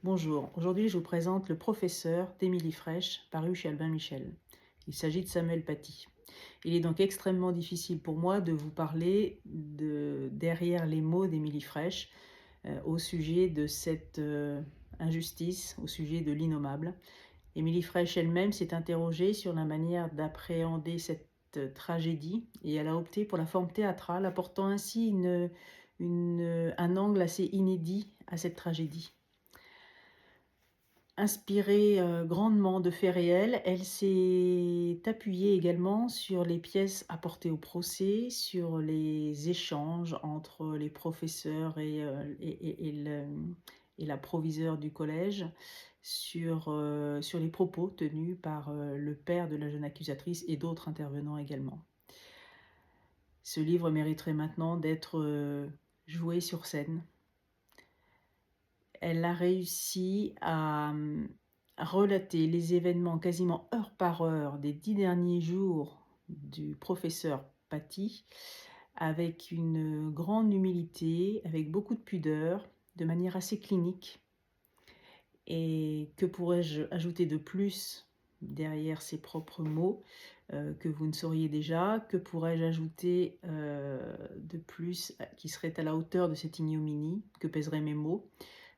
Bonjour, aujourd'hui je vous présente Le professeur d'Émilie Frêche, paru chez Albin Michel. Il s'agit de Samuel Paty. Il est donc extrêmement difficile pour moi de vous parler derrière les mots d'Émilie Frêche au sujet de cette injustice, au sujet de l'innommable. Émilie Frêche elle-même s'est interrogée sur la manière d'appréhender cette tragédie et elle a opté pour la forme théâtrale, apportant ainsi un angle assez inédit à cette tragédie. Inspirée grandement de faits réels, elle s'est appuyée également sur les pièces apportées au procès, sur les échanges entre les professeurs et la proviseure du collège, sur les propos tenus par le père de la jeune accusatrice et d'autres intervenants également. Ce livre mériterait maintenant d'être joué sur scène. Elle a réussi à relater les événements quasiment heure par heure des 10 derniers jours du professeur Paty avec une grande humilité, avec beaucoup de pudeur, de manière assez clinique. Et que pourrais-je ajouter de plus derrière ses propres mots que vous ne sauriez déjà? Que pourrais-je ajouter de plus qui serait à la hauteur de cette ignominie? Que pèseraient mes mots?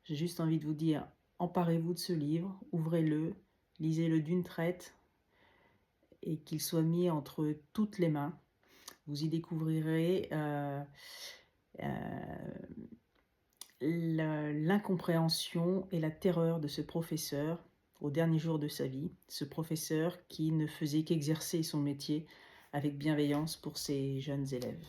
J'ai juste envie de vous dire, emparez-vous de ce livre, ouvrez-le, lisez-le d'une traite et qu'il soit mis entre toutes les mains. Vous y découvrirez l'incompréhension et la terreur de ce professeur au dernier jour de sa vie, ce professeur qui ne faisait qu'exercer son métier avec bienveillance pour ses jeunes élèves.